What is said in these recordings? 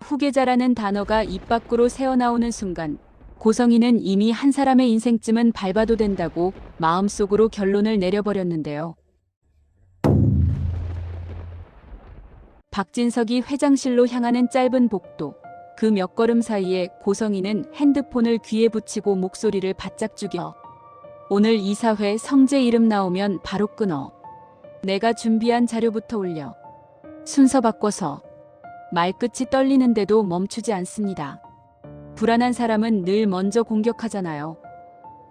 후계자라는 단어가 입 밖으로 새어나오는 순간 고성이는 이미 한 사람의 인생쯤은 밟아도 된다고 마음속으로 결론을 내려버렸는데요. 박진석이 회장실로 향하는 짧은 복도. 그 몇 걸음 사이에 고성이는 핸드폰을 귀에 붙이고 목소리를 바짝 죽여. 오늘 이사회 성재 이름 나오면 바로 끊어. 내가 준비한 자료부터 올려. 순서 바꿔서. 말끝이 떨리는데도 멈추지 않습니다. 불안한 사람은 늘 먼저 공격하잖아요.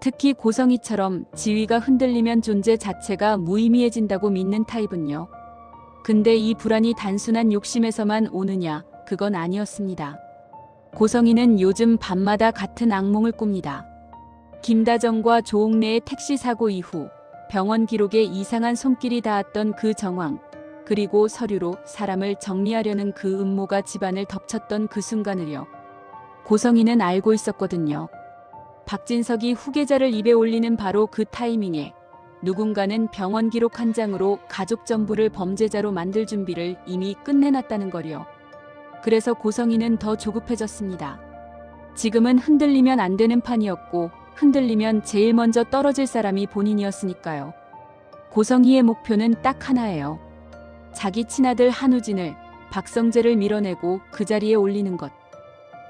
특히 고성이처럼 지위가 흔들리면 존재 자체가 무의미해진다고 믿는 타입은요. 근데 이 불안이 단순한 욕심에서만 오느냐? 그건 아니었습니다. 고성이는 요즘 밤마다 같은 악몽을 꿉니다. 김다정과 조옥래의 택시 사고 이후 병원 기록에 이상한 손길이 닿았던 그 정황, 그리고 서류로 사람을 정리하려는 그 음모가 집안을 덮쳤던 그 순간을요. 고성이는 알고 있었거든요. 박진석이 후계자를 입에 올리는 바로 그 타이밍에 누군가는 병원 기록 한 장으로 가족 전부를 범죄자로 만들 준비를 이미 끝내놨다는 거요. 그래서 고성이는 더 조급해졌습니다. 지금은 흔들리면 안 되는 판이었고 흔들리면 제일 먼저 떨어질 사람이 본인이었으니까요. 고성희의 목표는 딱 하나예요. 자기 친아들 한우진을, 박성재를 밀어내고 그 자리에 올리는 것.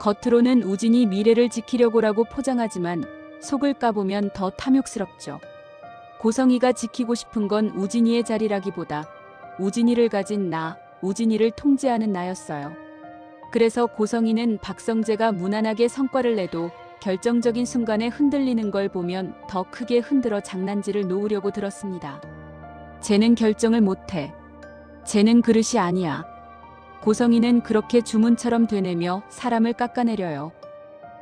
겉으로는 우진이 미래를 지키려고라고 포장하지만 속을 까보면 더 탐욕스럽죠. 고성희가 지키고 싶은 건 우진이의 자리라기보다 우진이를 가진 나, 우진이를 통제하는 나였어요. 그래서 고성희는 박성재가 무난하게 성과를 내도 결정적인 순간에 흔들리는 걸 보면 더 크게 흔들어 장난질을 놓으려고 들었습니다. 쟤는 결정을 못해. 쟤는 그릇이 아니야. 고성희는 그렇게 주문처럼 되뇌며 사람을 깎아내려요.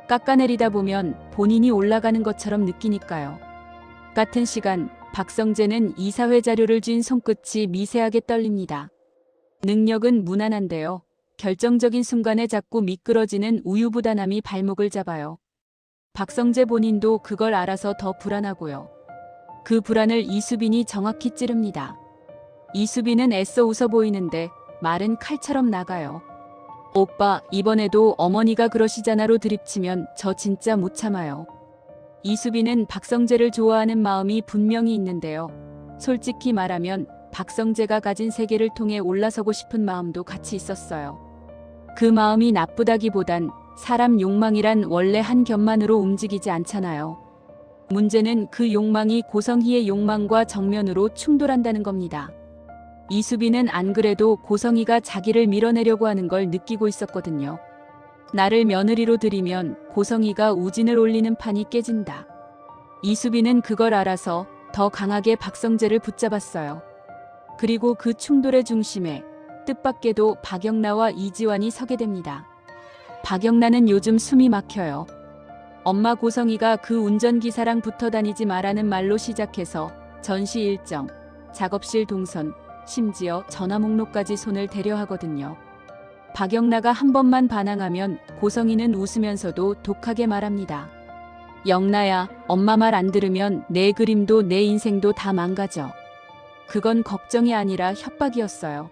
깎아내리다 보면 본인이 올라가는 것처럼 느끼니까요. 같은 시간 박성재는 이사회 자료를 쥔 손끝이 미세하게 떨립니다. 능력은 무난한데요. 결정적인 순간에 자꾸 미끄러지는 우유부단함이 발목을 잡아요. 박성재 본인도 그걸 알아서 더 불안하고요. 그 불안을 이수빈이 정확히 찌릅니다. 이수빈은 애써 웃어 보이는데 말은 칼처럼 나가요. 오빠, 이번에도 어머니가 그러시잖아로 드립치면 저 진짜 못 참아요. 이수빈은 박성재를 좋아하는 마음이 분명히 있는데요. 솔직히 말하면 박성재가 가진 세계를 통해 올라서고 싶은 마음도 같이 있었어요. 그 마음이 나쁘다기보단 사람 욕망이란 원래 한 겹만으로 움직이지 않잖아요. 문제는 그 욕망이 고성희의 욕망과 정면으로 충돌한다는 겁니다. 이수빈은 안 그래도 고성희가 자기를 밀어내려고 하는 걸 느끼고 있었거든요. 나를 며느리로 들이면 고성희가 우진을 올리는 판이 깨진다. 이수빈은 그걸 알아서 더 강하게 박성재를 붙잡았어요. 그리고 그 충돌의 중심에 뜻밖에도 박영나와 이지환이 서게 됩니다. 박영나는 요즘 숨이 막혀요. 엄마 고성희가 그 운전기사랑 붙어 다니지 말라는 말로 시작해서 전시 일정, 작업실 동선, 심지어 전화 목록까지 손을 대려 하거든요. 박영나가 한 번만 반항하면 고성희는 웃으면서도 독하게 말합니다. 영나야, 엄마 말 안 들으면 내 그림도 내 인생도 다 망가져. 그건 걱정이 아니라 협박이었어요.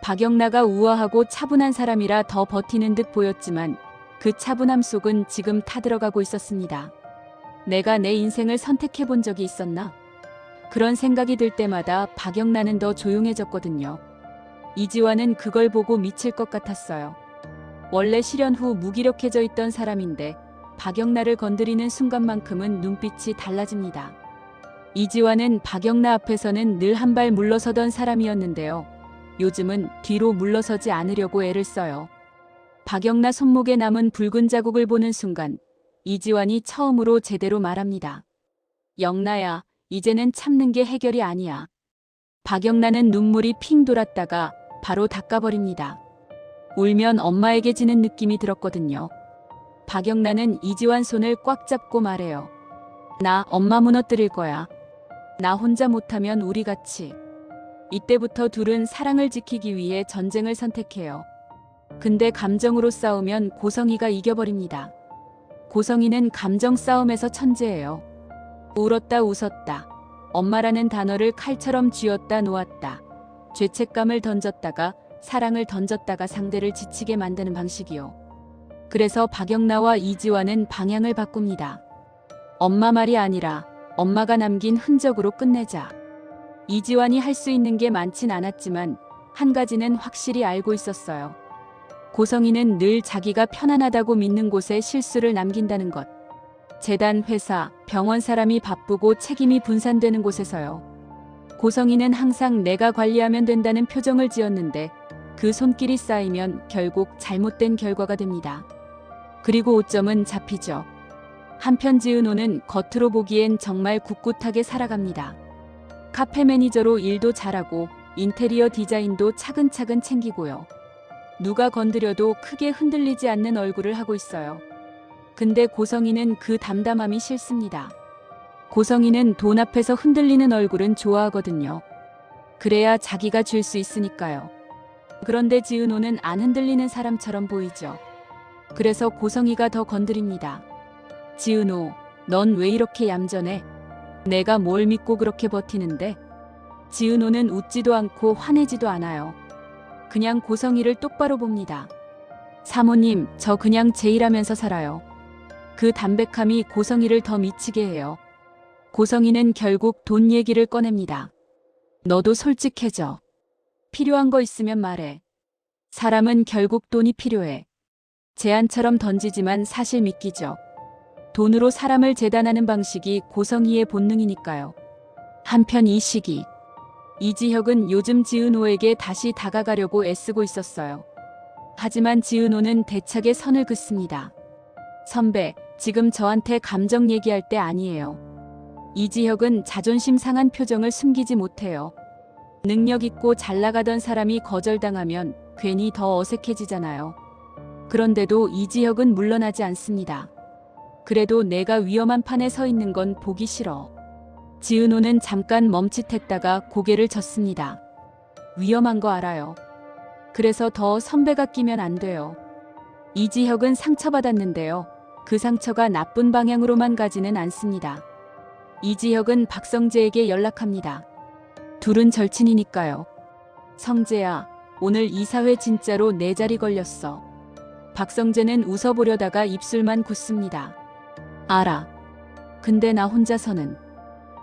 박영나가 우아하고 차분한 사람이라 더 버티는 듯 보였지만 그 차분함 속은 지금 타들어가고 있었습니다. 내가 내 인생을 선택해 본 적이 있었나? 그런 생각이 들 때마다 박영나는 더 조용해졌거든요. 이지환은 그걸 보고 미칠 것 같았어요. 원래 실연 후 무기력해져 있던 사람인데 박영나를 건드리는 순간만큼은 눈빛이 달라집니다. 이지환은 박영나 앞에서는 늘 한 발 물러서던 사람이었는데요. 요즘은 뒤로 물러서지 않으려고 애를 써요. 박영나 손목에 남은 붉은 자국을 보는 순간 이지환이 처음으로 제대로 말합니다. 영나야, 이제는 참는 게 해결이 아니야. 박영나는 눈물이 핑 돌았다가 바로 닦아버립니다. 울면 엄마에게 지는 느낌이 들었거든요. 박영나는 이지환 손을 꽉 잡고 말해요. 나 엄마 무너뜨릴 거야. 나 혼자 못하면 우리 같이. 이때부터 둘은 사랑을 지키기 위해 전쟁을 선택해요. 근데 감정으로 싸우면 고성희가 이겨버립니다. 고성희는 감정 싸움에서 천재예요. 울었다 웃었다. 엄마라는 단어를 칼처럼 쥐었다 놓았다. 죄책감을 던졌다가 사랑을 던졌다가 상대를 지치게 만드는 방식이요. 그래서 박영나와 이지환은 방향을 바꿉니다. 엄마 말이 아니라 엄마가 남긴 흔적으로 끝내자. 이지환이 할 수 있는 게 많진 않았지만 한 가지는 확실히 알고 있었어요. 고성이는 늘 자기가 편안하다고 믿는 곳에 실수를 남긴다는 것. 재단, 회사, 병원 사람이 바쁘고 책임이 분산되는 곳에서요. 고성이는 항상 내가 관리하면 된다는 표정을 지었는데 그 손길이 쌓이면 결국 잘못된 결과가 됩니다. 그리고 오점은 잡히죠. 한편 지은호는 겉으로 보기엔 정말 꿋꿋하게 살아갑니다. 카페 매니저로 일도 잘하고 인테리어 디자인도 차근차근 챙기고요. 누가 건드려도 크게 흔들리지 않는 얼굴을 하고 있어요. 근데 고성이는 그 담담함이 싫습니다. 고성이는 돈 앞에서 흔들리는 얼굴은 좋아하거든요. 그래야 자기가 줄 수 있으니까요. 그런데 지은호는 안 흔들리는 사람처럼 보이죠. 그래서 고성이가 더 건드립니다. 지은호, 넌 왜 이렇게 얌전해? 내가 뭘 믿고 그렇게 버티는데? 지은호는 웃지도 않고 화내지도 않아요. 그냥 고성이를 똑바로 봅니다. 사모님, 저 그냥 제 일하면서 살아요. 그 담백함이 고성이를 더 미치게 해요. 고성이는 결국 돈 얘기를 꺼냅니다. 너도 솔직해져. 필요한 거 있으면 말해. 사람은 결국 돈이 필요해. 제안처럼 던지지만 사실 믿기죠. 돈으로 사람을 재단하는 방식이 고성이의 본능이니까요. 한편 이 시기, 이지혁은 요즘 지은호에게 다시 다가가려고 애쓰고 있었어요. 하지만 지은호는 대차게 선을 긋습니다. 선배, 지금 저한테 감정 얘기할 때 아니에요. 이지혁은 자존심 상한 표정을 숨기지 못해요. 능력 있고 잘 나가던 사람이 거절당하면 괜히 더 어색해지잖아요. 그런데도 이지혁은 물러나지 않습니다. 그래도 내가 위험한 판에 서 있는 건 보기 싫어. 지은호는 잠깐 멈칫했다가 고개를 젓습니다. 위험한 거 알아요. 그래서 더 선배가 끼면 안 돼요. 이지혁은 상처받았는데요. 그 상처가 나쁜 방향으로만 가지는 않습니다. 이지혁은 박성재에게 연락합니다. 둘은 절친이니까요. 성재야, 오늘 이사회 진짜로 내 자리 걸렸어. 박성재는 웃어보려다가 입술만 굳습니다. 알아. 근데 나 혼자서는.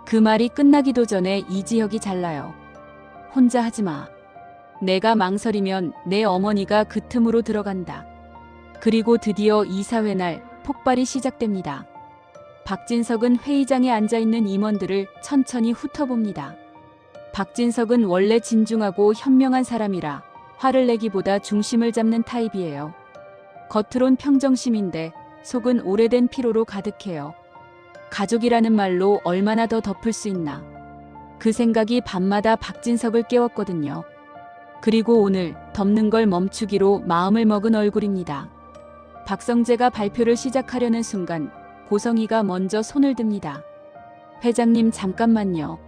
그 말이 끝나기도 전에 이지혁이 잘라요. 혼자 하지 마. 내가 망설이면 내 어머니가 그 틈으로 들어간다. 그리고 드디어 이사회 날 폭발이 시작됩니다. 박진석은 회의장에 앉아있는 임원들을 천천히 훑어봅니다. 박진석은 원래 진중하고 현명한 사람이라 화를 내기보다 중심을 잡는 타입이에요. 겉으론 평정심인데 속은 오래된 피로로 가득해요. 가족이라는 말로 얼마나 더 덮을 수 있나. 그 생각이 밤마다 박진석을 깨웠거든요. 그리고 오늘 덮는 걸 멈추기로 마음을 먹은 얼굴입니다. 박성재가 발표를 시작하려는 순간 고성이가 먼저 손을 듭니다. 회장님 잠깐만요.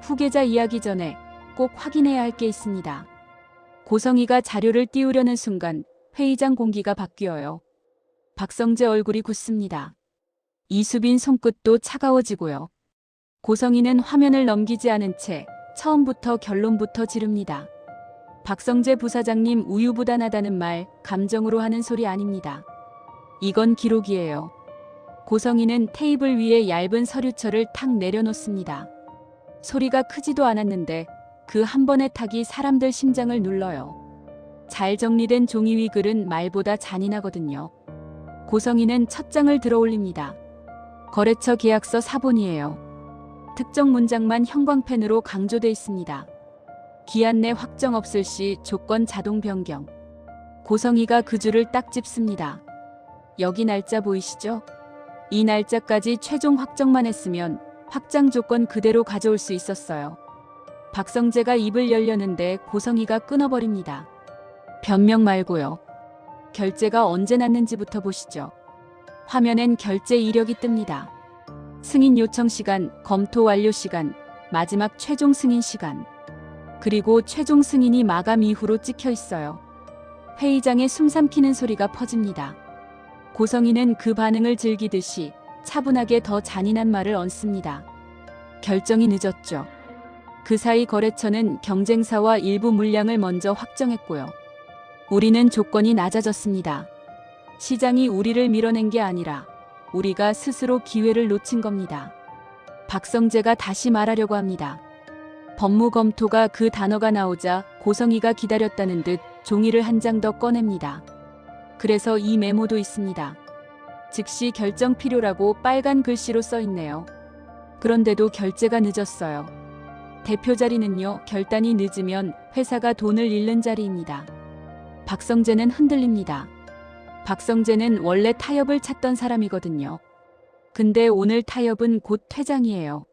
후계자 이야기 전에 꼭 확인해야 할 게 있습니다. 고성이가 자료를 띄우려는 순간 회의장 공기가 바뀌어요. 박성재 얼굴이 굳습니다. 이수빈 손끝도 차가워지고요. 고성이는 화면을 넘기지 않은 채 처음부터 결론부터 지릅니다. 박성재 부사장님 우유부단하다는 말 감정으로 하는 소리 아닙니다. 이건 기록이에요. 고성이는 테이블 위에 얇은 서류철을 탁 내려놓습니다. 소리가 크지도 않았는데 그 한 번의 탁이 사람들 심장을 눌러요. 잘 정리된 종이 위 글은 말보다 잔인하거든요. 고성이는 첫 장을 들어 올립니다. 거래처 계약서 사본이에요. 특정 문장만 형광펜으로 강조돼 있습니다. 기한 내 확정 없을 시 조건 자동 변경. 고성이가 그 줄을 딱 짚습니다. 여기 날짜 보이시죠? 이 날짜까지 최종 확정만 했으면 확장 조건 그대로 가져올 수 있었어요. 박성재가 입을 열려는데 고성이가 끊어버립니다. 변명 말고요. 결제가 언제 났는지부터 보시죠. 화면엔 결제 이력이 뜹니다. 승인 요청 시간, 검토 완료 시간, 마지막 최종 승인 시간. 그리고 최종 승인이 마감 이후로 찍혀 있어요. 회의장에 숨 삼키는 소리가 퍼집니다. 고성이는 그 반응을 즐기듯이 차분하게 더 잔인한 말을 얹습니다. 결정이 늦었죠. 그 사이 거래처는 경쟁사와 일부 물량을 먼저 확정했고요. 우리는 조건이 낮아졌습니다. 시장이 우리를 밀어낸 게 아니라 우리가 스스로 기회를 놓친 겁니다. 박성재가 다시 말하려고 합니다. 법무검토가 그 단어가 나오자 고성희가 기다렸다는 듯 종이를 한 장 더 꺼냅니다. 그래서 이 메모도 있습니다. 즉시 결정 필요라고 빨간 글씨로 써 있네요. 그런데도 결제가 늦었어요. 대표 자리는요, 결단이 늦으면 회사가 돈을 잃는 자리입니다. 박성재는 흔들립니다. 박성재는 원래 타협을 찾던 사람이거든요. 근데 오늘 타협은 곧 퇴장이에요.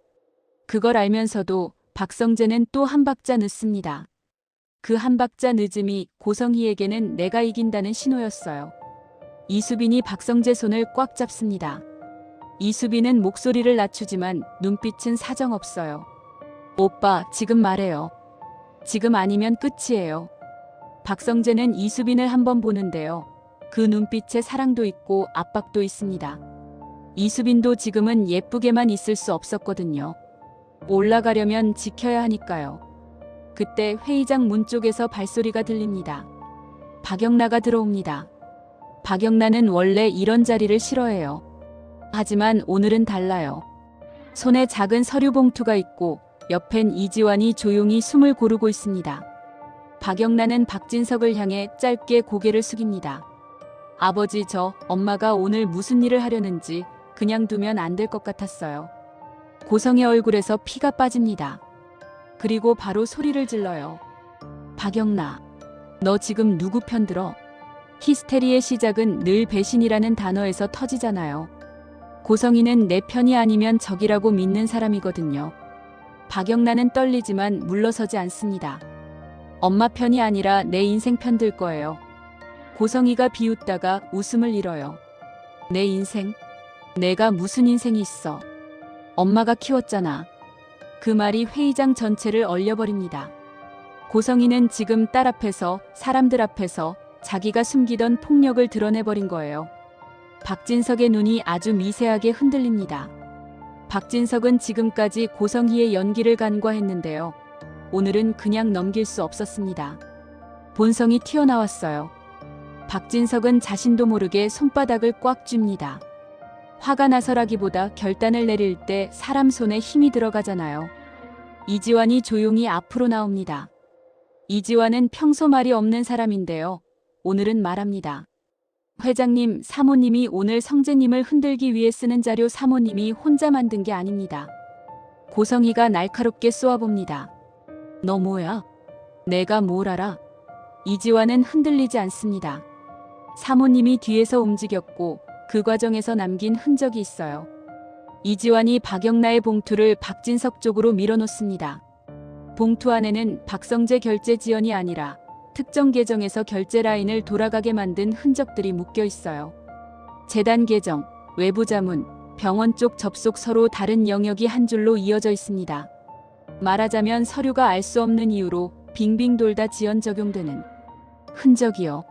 그걸 알면서도 박성재는 또 한 박자 늦습니다. 그 한 박자 늦음이 고성희에게는 내가 이긴다는 신호였어요. 이수빈이 박성재 손을 꽉 잡습니다. 이수빈은 목소리를 낮추지만 눈빛은 사정없어요. 오빠, 지금 말해요. 지금 아니면 끝이에요. 박성재는 이수빈을 한번 보는데요. 그 눈빛에 사랑도 있고 압박도 있습니다. 이수빈도 지금은 예쁘게만 있을 수 없었거든요. 올라가려면 지켜야 하니까요. 그때 회의장 문 쪽에서 발소리가 들립니다. 박영나가 들어옵니다. 박영나는 원래 이런 자리를 싫어해요. 하지만 오늘은 달라요. 손에 작은 서류 봉투가 있고 옆엔 이지환이 조용히 숨을 고르고 있습니다. 박영나는 박진석을 향해 짧게 고개를 숙입니다. 아버지, 엄마가 오늘 무슨 일을 하려는지 그냥 두면 안 될 것 같았어요. 고성의 얼굴에서 피가 빠집니다. 그리고 바로 소리를 질러요. 박영나, 너 지금 누구 편 들어? 히스테리의 시작은 늘 배신이라는 단어에서 터지잖아요. 고성희는 내 편이 아니면 적이라고 믿는 사람이거든요. 박영나는 떨리지만 물러서지 않습니다. 엄마 편이 아니라 내 인생 편 들 거예요. 고성희가 비웃다가 웃음을 잃어요. 내 인생? 내가 무슨 인생이 있어? 엄마가 키웠잖아. 그 말이 회의장 전체를 얼려버립니다. 고성희는 지금 딸 앞에서, 사람들 앞에서 자기가 숨기던 폭력을 드러내버린 거예요. 박진석의 눈이 아주 미세하게 흔들립니다. 박진석은 지금까지 고성희의 연기를 간과했는데요. 오늘은 그냥 넘길 수 없었습니다. 본성이 튀어나왔어요. 박진석은 자신도 모르게 손바닥을 꽉 쥡니다. 화가 나서라기보다 결단을 내릴 때 사람 손에 힘이 들어가잖아요. 이지환이 조용히 앞으로 나옵니다. 이지환은 평소 말이 없는 사람인데요. 오늘은 말합니다. 회장님, 사모님이 오늘 성재님을 흔들기 위해 쓰는 자료 사모님이 혼자 만든 게 아닙니다. 고성희가 날카롭게 쏘아봅니다. 너 뭐야? 내가 뭘 알아? 이지환은 흔들리지 않습니다. 사모님이 뒤에서 움직였고 그 과정에서 남긴 흔적이 있어요. 이지환이 박영나의 봉투를 박진석 쪽으로 밀어놓습니다. 봉투 안에는 박성재 결제 지연이 아니라 특정 계정에서 결제 라인을 돌아가게 만든 흔적들이 묶여 있어요. 재단 계정, 외부 자문, 병원 쪽 접속 서로 다른 영역이 한 줄로 이어져 있습니다. 말하자면 서류가 알 수 없는 이유로 빙빙 돌다 지연 적용되는 흔적이요.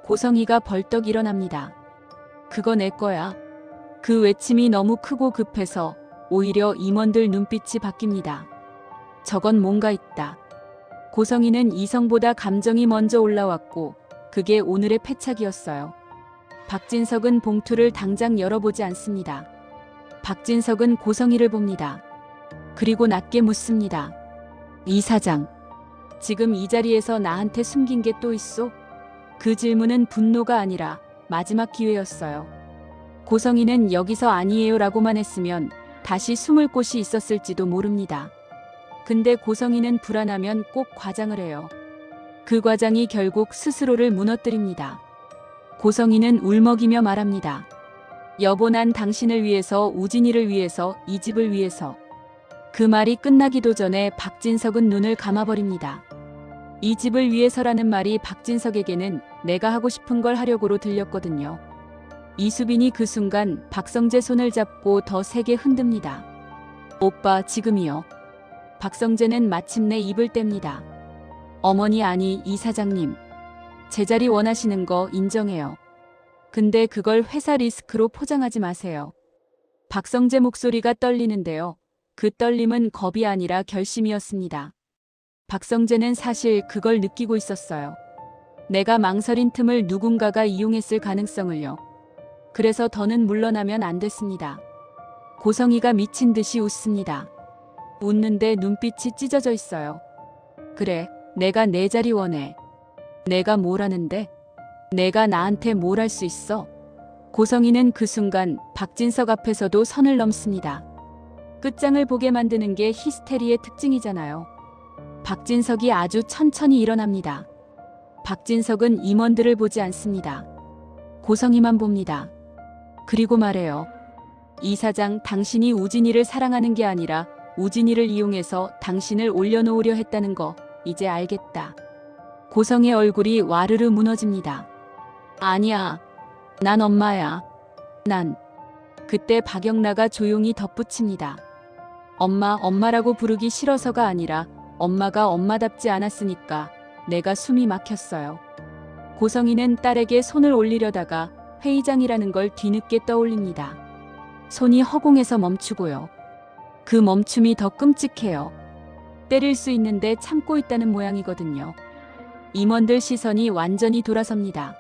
고성희가 벌떡 일어납니다. 그거 내 거야. 그 외침이 너무 크고 급해서 오히려 임원들 눈빛이 바뀝니다. 저건 뭔가 있다. 고성희는 이성보다 감정이 먼저 올라왔고 그게 오늘의 패착이었어요. 박진석은 봉투를 당장 열어보지 않습니다. 박진석은 고성희를 봅니다. 그리고 낮게 묻습니다. 이 사장, 지금 이 자리에서 나한테 숨긴 게 또 있어? 그 질문은 분노가 아니라 마지막 기회였어요. 고성희는 여기서 아니에요 라고만 했으면 다시 숨을 곳이 있었을지도 모릅니다. 근데 고성희는 불안하면 꼭 과장을 해요. 그 과장이 결국 스스로를 무너뜨립니다. 고성희는 울먹이며 말합니다. 여보, 난 당신을 위해서, 우진이를 위해서, 이 집을 위해서. 그 말이 끝나기도 전에 박진석은 눈을 감아버립니다. 이 집을 위해서라는 말이 박진석에게는 내가 하고 싶은 걸 하려고로 들렸거든요. 이수빈이 그 순간 박성재 손을 잡고 더 세게 흔듭니다. 오빠, 지금이요. 박성재는 마침내 입을 뗍니다. 어머니, 아니, 이 사장님. 제자리 원하시는 거 인정해요. 근데 그걸 회사 리스크로 포장하지 마세요. 박성재 목소리가 떨리는데요. 그 떨림은 겁이 아니라 결심이었습니다. 박성재는 사실 그걸 느끼고 있었어요. 내가 망설인 틈을 누군가가 이용했을 가능성을요. 그래서 더는 물러나면 안 됐습니다. 고성이가 미친 듯이 웃습니다. 웃는데 눈빛이 찢어져 있어요. 그래, 내가 내 자리 원해. 내가 뭘 하는데? 내가 나한테 뭘 할 수 있어? 고성이는 그 순간 박진석 앞에서도 선을 넘습니다. 끝장을 보게 만드는 게 히스테리의 특징이잖아요. 박진석이 아주 천천히 일어납니다. 박진석은 임원들을 보지 않습니다. 고성이만 봅니다. 그리고 말해요. 이사장, 당신이 우진이를 사랑하는 게 아니라 우진이를 이용해서 당신을 올려놓으려 했다는 거 이제 알겠다. 고성의 얼굴이 와르르 무너집니다. 아니야. 난 엄마야. 난. 그때 박영라가 조용히 덧붙입니다. 엄마라고 부르기 싫어서가 아니라 엄마가 엄마답지 않았으니까 내가 숨이 막혔어요. 고성이는 딸에게 손을 올리려다가 회의장이라는 걸 뒤늦게 떠올립니다. 손이 허공에서 멈추고요. 그 멈춤이 더 끔찍해요. 때릴 수 있는데 참고 있다는 모양이거든요. 임원들 시선이 완전히 돌아섭니다.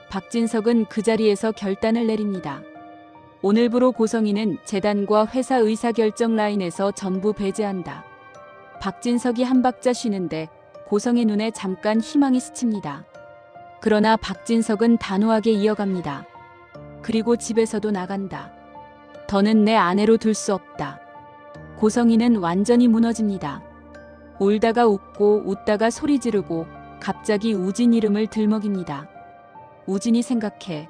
박진석은 그 자리에서 결단을 내립니다. 오늘부로 고성이는 재단과 회사 의사결정 라인에서 전부 배제한다. 박진석이 한 박자 쉬는데 고성의 눈에 잠깐 희망이 스칩니다. 그러나 박진석은 단호하게 이어갑니다. 그리고 집에서도 나간다. 더는 내 아내로 둘 수 없다. 고성이는 완전히 무너집니다. 울다가 웃고 웃다가 소리 지르고 갑자기 우진 이름을 들먹입니다. 우진이 생각해.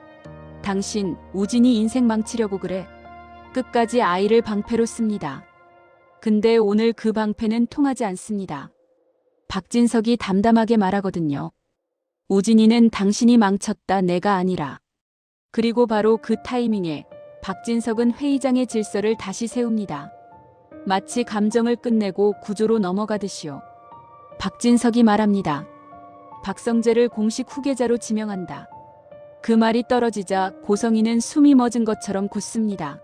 당신 우진이 인생 망치려고 그래. 끝까지 아이를 방패로 씁니다. 근데 오늘 그 방패는 통하지 않습니다. 박진석이 담담하게 말하거든요. 우진이는 당신이 망쳤다, 내가 아니라. 그리고 바로 그 타이밍에 박진석은 회의장의 질서를 다시 세웁니다. 마치 감정을 끝내고 구조로 넘어가듯이요. 박진석이 말합니다. 박성재를 공식 후계자로 지명한다. 그 말이 떨어지자 고성이는 숨이 멎은 것처럼 굳습니다.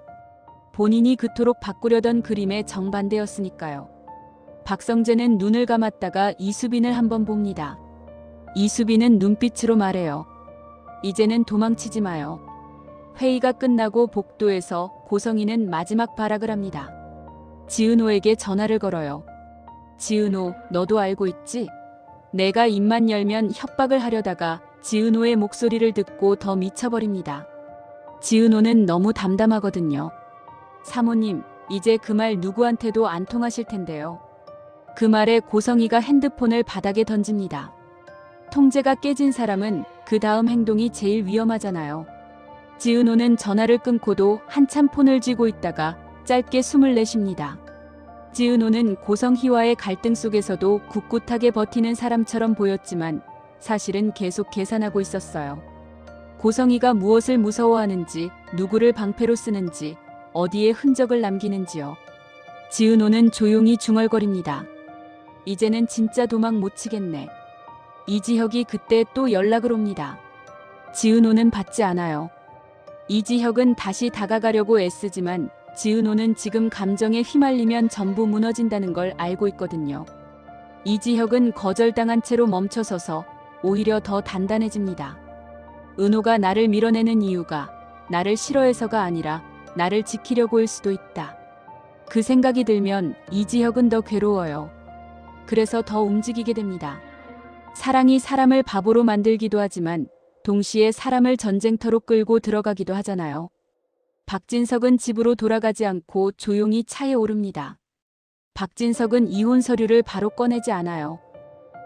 본인이 그토록 바꾸려던 그림의 정반대였으니까요. 박성재는 눈을 감았다가 이수빈을 한번 봅니다. 이수빈은 눈빛으로 말해요. 이제는 도망치지 마요. 회의가 끝나고 복도에서 고성이는 마지막 발악을 합니다. 지은호에게 전화를 걸어요. 지은호, 너도 알고 있지? 내가 입만 열면 협박을 하려다가 지은호의 목소리를 듣고 더 미쳐버립니다. 지은호는 너무 담담하거든요. 사모님, 이제 그 말 누구한테도 안 통하실 텐데요. 그 말에 고성이가 핸드폰을 바닥에 던집니다. 통제가 깨진 사람은 그 다음 행동이 제일 위험하잖아요. 지은호는 전화를 끊고도 한참 폰을 쥐고 있다가 짧게 숨을 내쉽니다. 지은호는 고성희와의 갈등 속에서도 꿋꿋하게 버티는 사람처럼 보였지만 사실은 계속 계산하고 있었어요. 고성이가 무엇을 무서워하는지, 누구를 방패로 쓰는지, 어디에 흔적을 남기는지요. 지은호는 조용히 중얼거립니다. 이제는 진짜 도망 못 치겠네. 이지혁이 그때 또 연락을 옵니다. 지은호는 받지 않아요. 이지혁은 다시 다가가려고 애쓰지만 지은호는 지금 감정에 휘말리면 전부 무너진다는 걸 알고 있거든요. 이지혁은 거절당한 채로 멈춰서서 오히려 더 단단해집니다. 은호가 나를 밀어내는 이유가 나를 싫어해서가 아니라 나를 지키려고일 수도 있다. 그 생각이 들면 이지혁은 더 괴로워요. 그래서 더 움직이게 됩니다. 사랑이 사람을 바보로 만들기도 하지만 동시에 사람을 전쟁터로 끌고 들어가기도 하잖아요. 박진석은 집으로 돌아가지 않고 조용히 차에 오릅니다. 박진석은 이혼 서류를 바로 꺼내지 않아요.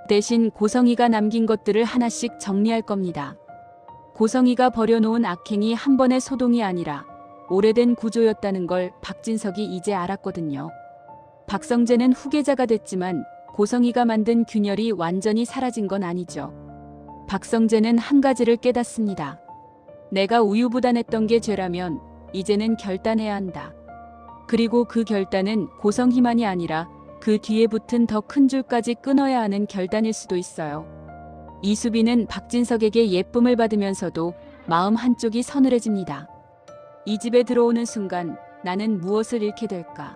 대신 고성이가 남긴 것들을 하나씩 정리할 겁니다. 고성이가 버려놓은 악행이 한 번의 소동이 아니라 오래된 구조였다는 걸 박진석이 이제 알았거든요. 박성재는 후계자가 됐지만 고성이가 만든 균열이 완전히 사라진 건 아니죠. 박성재는 한 가지를 깨닫습니다. 내가 우유부단했던 게 죄라면 이제는 결단해야 한다. 그리고 그 결단은 고성희만이 아니라 그 뒤에 붙은 더 큰 줄까지 끊어야 하는 결단일 수도 있어요. 이수빈은 박진석에게 예쁨을 받으면서도 마음 한쪽이 서늘해집니다. 이 집에 들어오는 순간 나는 무엇을 잃게 될까?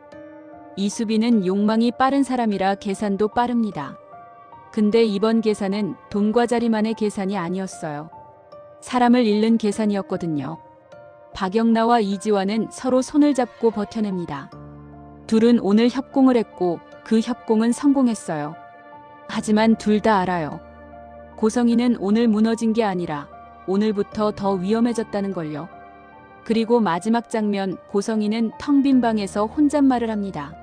이수빈은 욕망이 빠른 사람이라 계산도 빠릅니다. 근데 이번 계산은 돈과 자리만의 계산이 아니었어요. 사람을 잃는 계산이었거든요. 박영나와 이지환은 서로 손을 잡고 버텨냅니다. 둘은 오늘 협공을 했고 그 협공은 성공했어요. 하지만 둘 다 알아요. 고성이는 오늘 무너진 게 아니라 오늘부터 더 위험해졌다는 걸요. 그리고 마지막 장면, 고성이는 텅 빈 방에서 혼잣말을 합니다.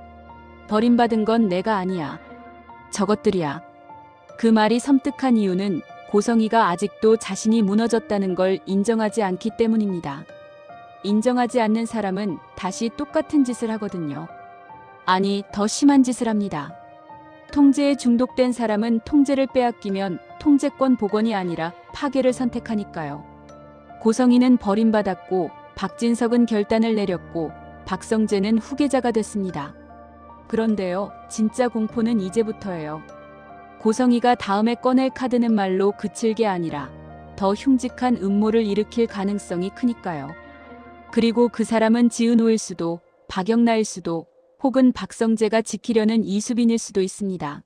버림받은 건 내가 아니야. 저것들이야. 그 말이 섬뜩한 이유는 고성이가 아직도 자신이 무너졌다는 걸 인정하지 않기 때문입니다. 인정하지 않는 사람은 다시 똑같은 짓을 하거든요. 아니, 더 심한 짓을 합니다. 통제에 중독된 사람은 통제를 빼앗기면 통제권 복원이 아니라 파괴를 선택하니까요. 고성이는 버림받았고 박진석은 결단을 내렸고 박성재는 후계자가 됐습니다. 그런데요, 진짜 공포는 이제부터예요. 고성이가 다음에 꺼낼 카드는 말로 그칠 게 아니라 더 흉측한 음모를 일으킬 가능성이 크니까요. 그리고 그 사람은 지은호일 수도, 박영나일 수도, 혹은 박성재가 지키려는 이수빈일 수도 있습니다.